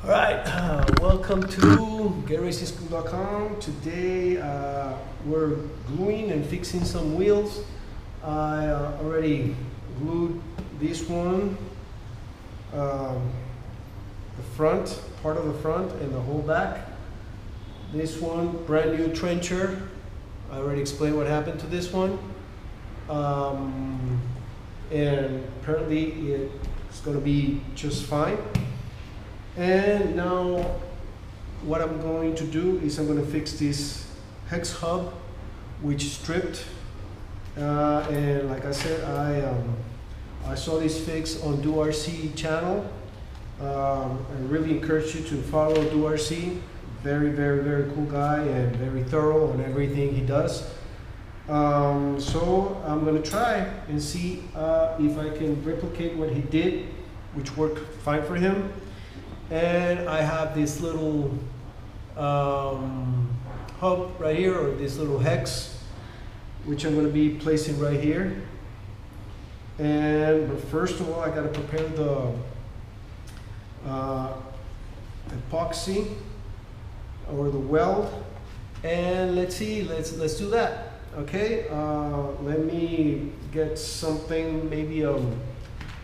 All right, welcome to GetRacingSchool.com. Today we're gluing and fixing some wheels. I already glued this one, the front, part of the front and the whole back. This one, brand new trencher. I already explained what happened to this one. And apparently it's going to be just fine. And now what I'm going to do is I'm going to fix this hex hub, which stripped. And like I said, I saw this fix on DoRC channel. I really encourage you to follow DoRC. Very, very, very cool guy and very thorough on everything he does. So I'm going to try and see if I can replicate what he did, which worked fine for him. And I have this little hub right here, or this little hex, which I'm going to be placing right here. But first of all, I got to prepare the epoxy or the weld. And let's see, let's do that. Okay, let me get something, maybe a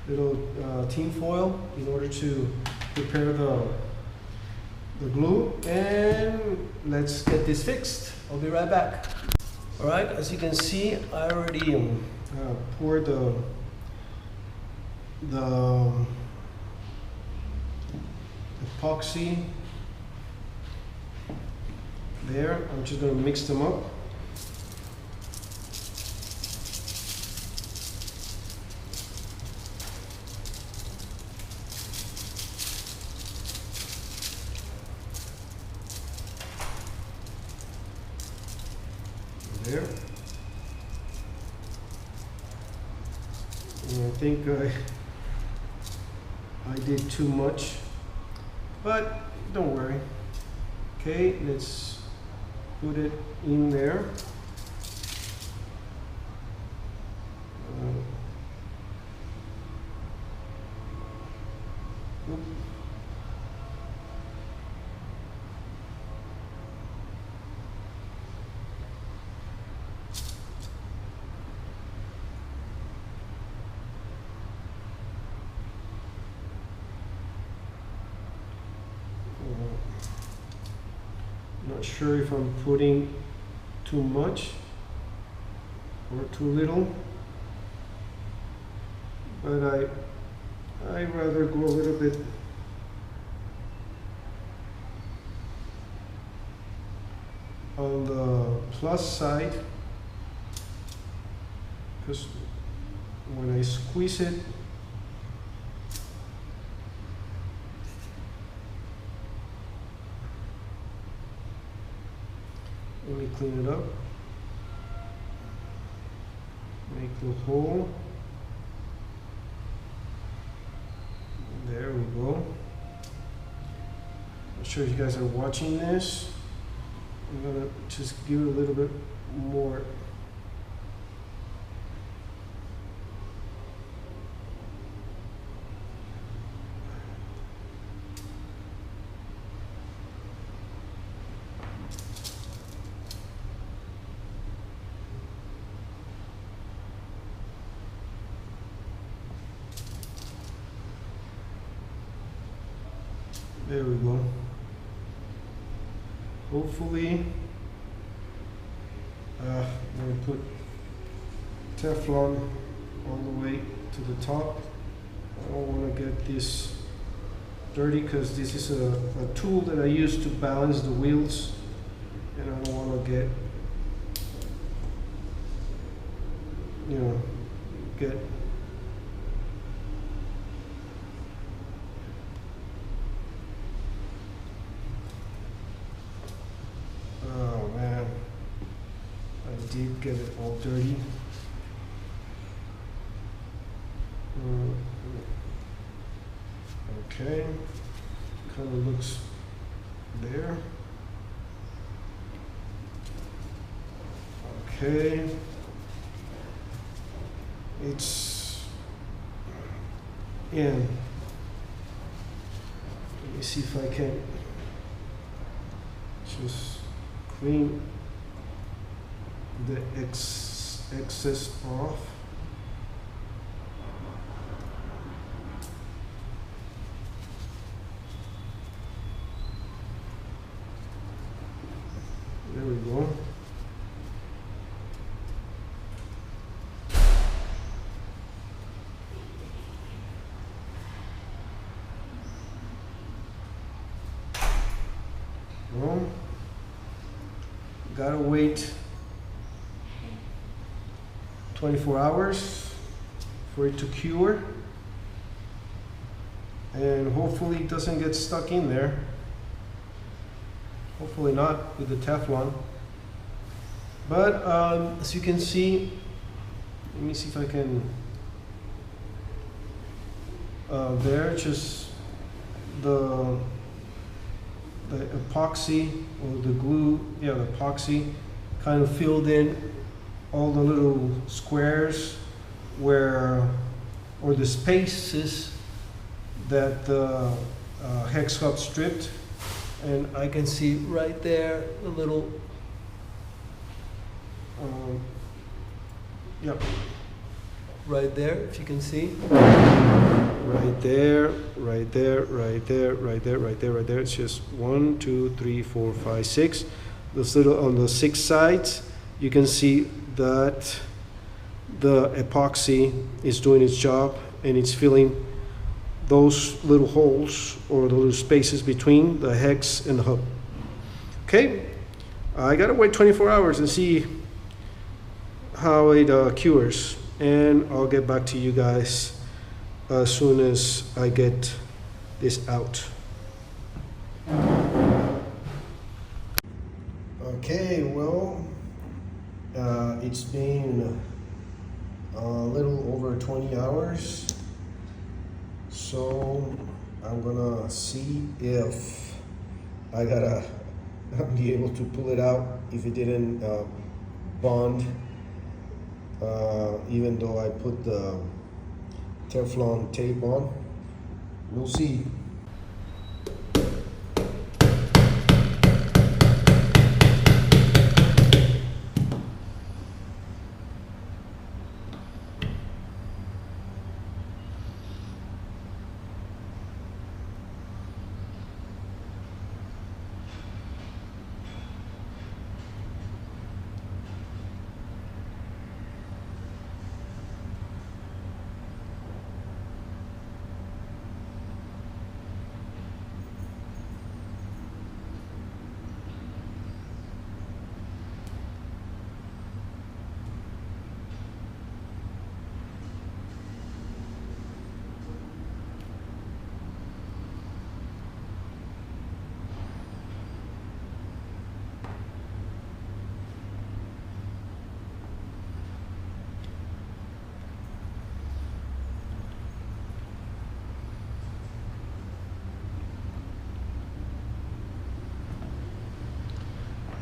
little tin foil in order to prepare the glue, and let's get this fixed. I'll be right back. All right, as you can see, I already poured the epoxy there. I'm just going to mix them up. There. And I think I did too much, but don't worry. Okay, let's put it in there. Not sure if I'm putting too much or too little, but I rather go a little bit on the plus side, because when I squeeze it, let me clean it up, make the hole, there we go. I'm sure you guys are watching this. I'm gonna just give it a little bit more. There we go. Hopefully, I'm going to put Teflon all the way to the top. I don't want to get this dirty because this is a tool that I use to balance the wheels, and I don't want to get oh man, I did get it all dirty. Okay, kind of looks there. Okay, it's in. me see if I can just clean the excess off. There we go. Well, gotta wait 24 hours for it to cure, and hopefully it doesn't get stuck in there. Hopefully not with the Teflon. But as you can see, let me see if I can, there, just the epoxy or the glue, yeah, the epoxy kind of filled in all the little squares where, or the spaces that the hex hub stripped. And I can see right there a little, yep, right there, if you can see. Right there, right there, right there, right there, right there, right there. It's just 1, 2, 3, 4, 5, 6. Those little, on the 6 sides, you can see that the epoxy is doing its job and it's filling those little holes or the little spaces between the hex and the hub. Okay, I gotta wait 24 hours and see how it cures, and I'll get back to you guys as soon as I get this out. Okay, well, it's been a little over 20 hours. So I'm gonna see if I gotta be able to pull it out if it didn't bond, even though I put the Teflon tape on. We'll see.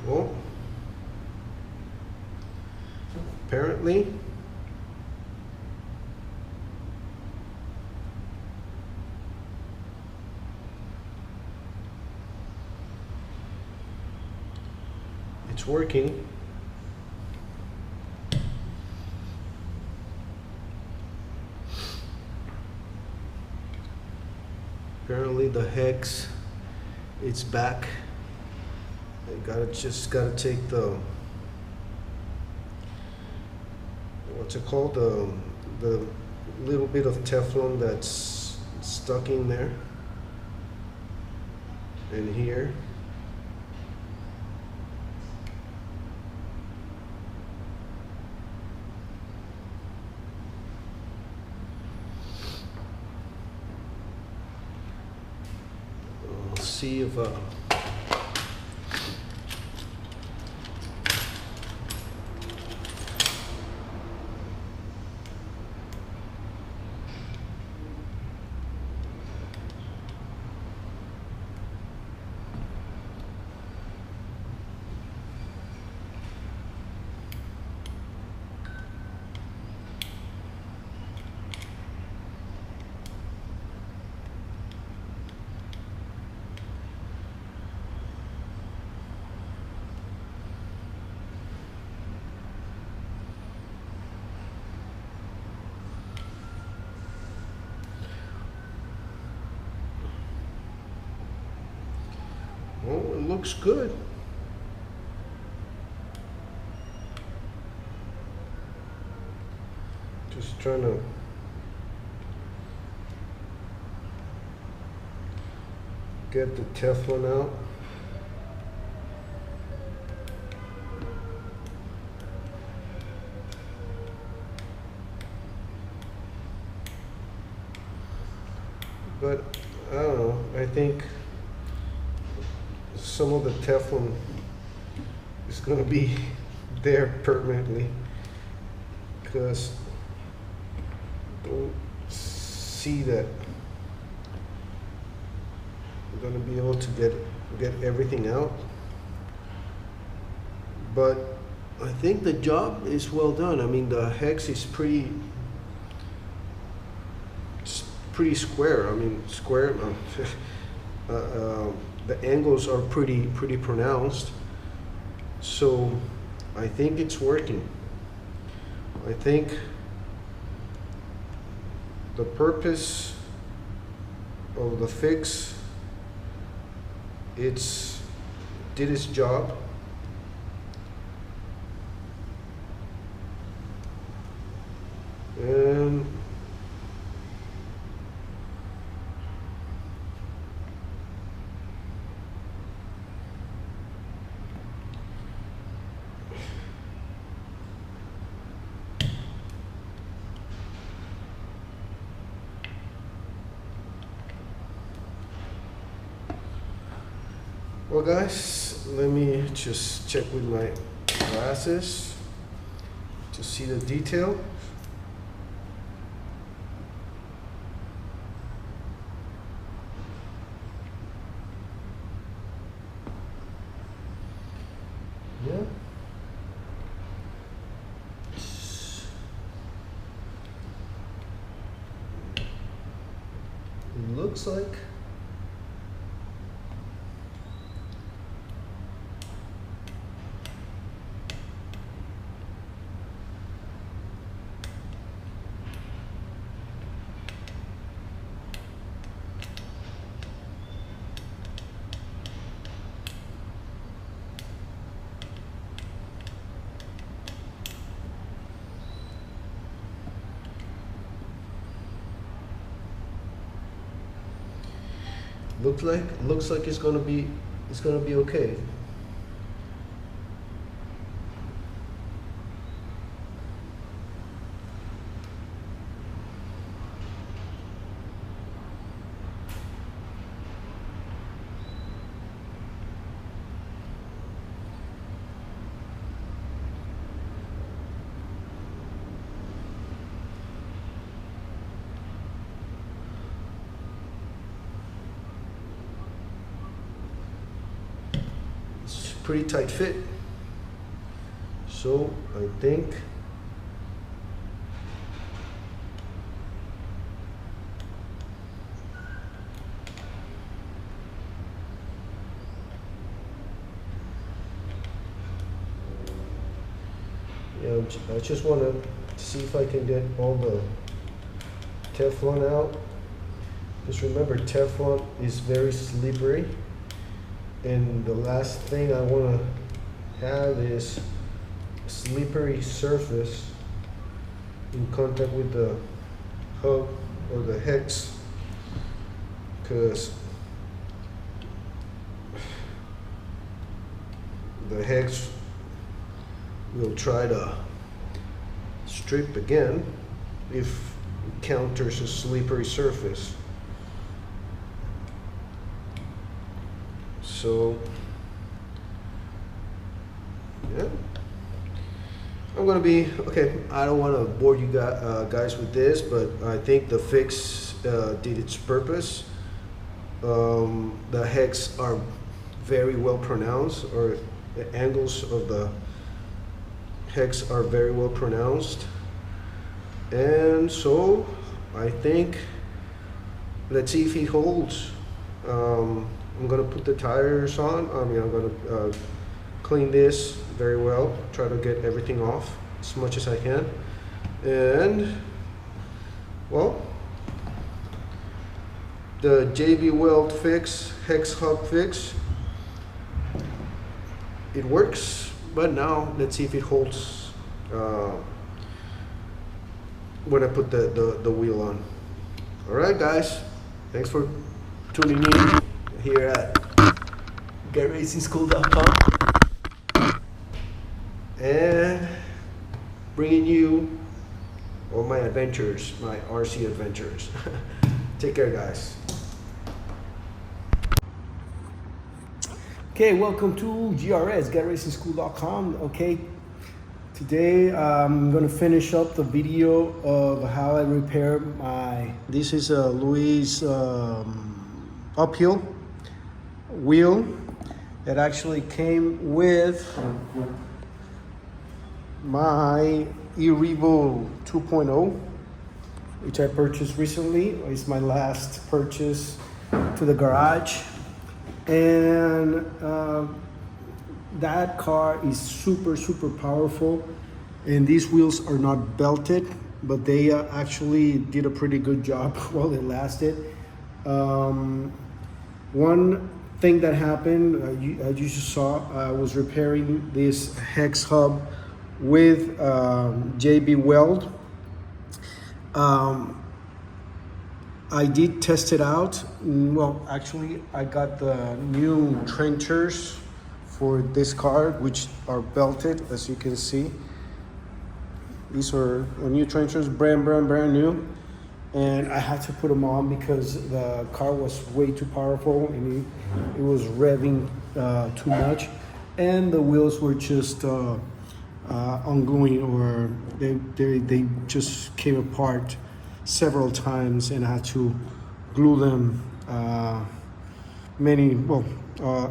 Well, apparently it's working. Apparently the hex, it's back. I just gotta take the, what's it called, the little bit of Teflon that's stuck in there and here. I'll see if Oh, it looks good. Just trying to get the Teflon out. But I don't know, I think some of the Teflon is going to be there permanently, because I don't see that I'm going to be able to get everything out. But I think the job is well done. I mean, the hex is pretty square. I mean, square. The angles are pretty pronounced. So I think it's working. I think the purpose of the fix, did its job. And well, guys, let me just check with my glasses to see the detail. Yeah. It looks like looks like it's gonna be okay. Pretty tight fit. So I think I just want to see if I can get all the Teflon out. Just remember, Teflon is very slippery. And the last thing I want to have is a slippery surface in contact with the hub or the hex, because the hex will try to strip again if it encounters a slippery surface. So, yeah, I'm gonna be, okay, I don't wanna bore you guys with this, but I think the fix did its purpose. The hex are very well pronounced, or the angles of the hex are very well pronounced. And so, I think, let's see if it holds. I'm gonna put the tires on. I'm gonna clean this very well, try to get everything off as much as I can. And, well, the JB Weld fix, hex hub fix, it works. But now let's see if it holds when I put the wheel on. All right, guys, thanks for tuning in here at GetRacingSchool.com and bringing you all my adventures, my RC adventures. Take care, guys. Okay, welcome to GRS, GetRacingSchool.com. Okay, today I'm gonna finish up the video of how I repair my. This is a Louis uphill wheel that actually came with my eRevo 2.0, which I purchased recently. It's my last purchase to the garage. And that car is super powerful, and these wheels are not belted, but they actually did a pretty good job while it lasted. One thing that happened, as you just saw, I was repairing this hex hub with JB Weld. I did test it out. Well, actually, I got the new trenchers for this car, which are belted, as you can see. These are new trenchers, brand new. And I had to put them on because the car was way too powerful and it was revving too much. And the wheels were just ungluing, or they just came apart several times, and I had to glue them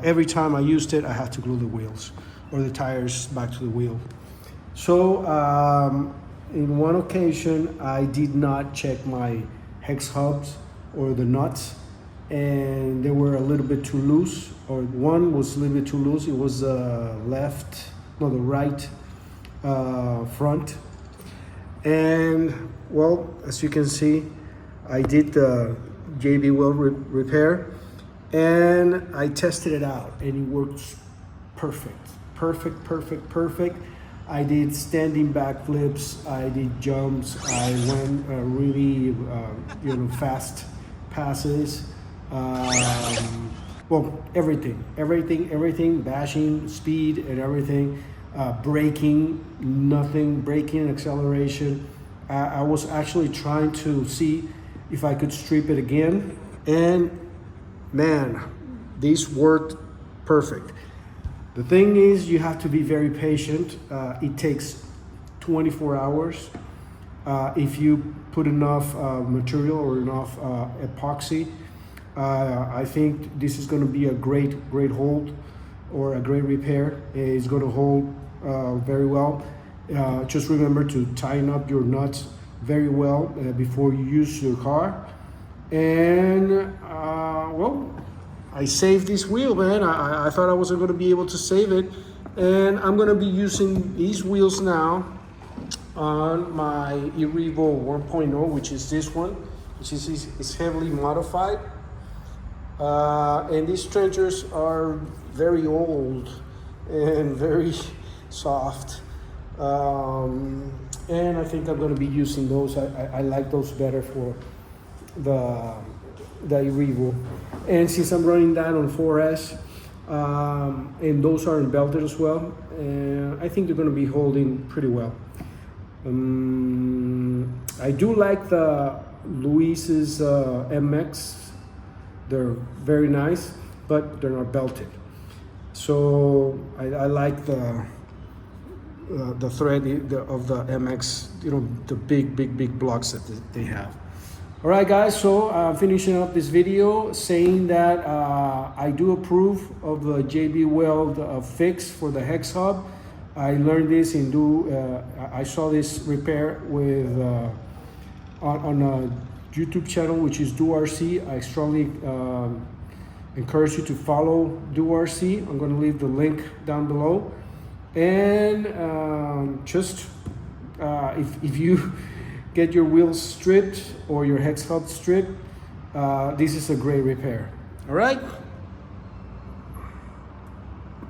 every time I used it, I had to glue the wheels or the tires back to the wheel. So in one occasion, I did not check my hex hubs or the nuts, and they were a little bit too loose, or one was a little bit too loose. It was the right front. And well, as you can see, I did the JB Weld repair, and I tested it out, and it works perfect. I did standing back flips, I did jumps, I went really fast passes. Everything, bashing, speed, and everything. Braking, nothing. Braking, acceleration. I was actually trying to see if I could strip it again, and man, these worked perfect. The thing is, you have to be very patient. It takes 24 hours. If you put enough material or enough epoxy, I think this is going to be a great hold, or a great repair. It's going to hold very well. Just remember to tighten up your nuts very well before you use your car. And I saved this wheel, man. I thought I wasn't going to be able to save it, and I'm going to be using these wheels now on my eRevo 1.0, which is this one, which is heavily modified. And these trenchers are very old and very soft. And I think I'm going to be using those. I like those better for the eRevo. And since I'm running that on 4S, and those aren't belted as well, I think they're going to be holding pretty well. I do like the Louis's MX. They're very nice, but they're not belted. So I like the thread of the MX, the big blocks that they have. All right, guys, so I'm finishing up this video saying that I do approve of the JB Weld fix for the hex hub. I learned this I saw this repair with on a YouTube channel, which is DoRC. I strongly encourage you to follow DoRC. I'm going to leave the link down below. And if you get your wheels stripped or your hex hub stripped, this is a great repair. All right,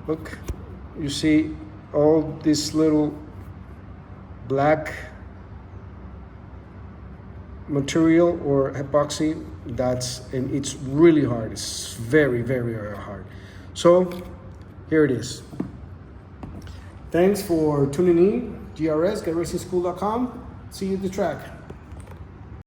look, you see all this little black material or epoxy, and it's really hard. It's very, very, very hard. So here it is. Thanks for tuning in. GRS, GetRacingSchool.com. See you at the track.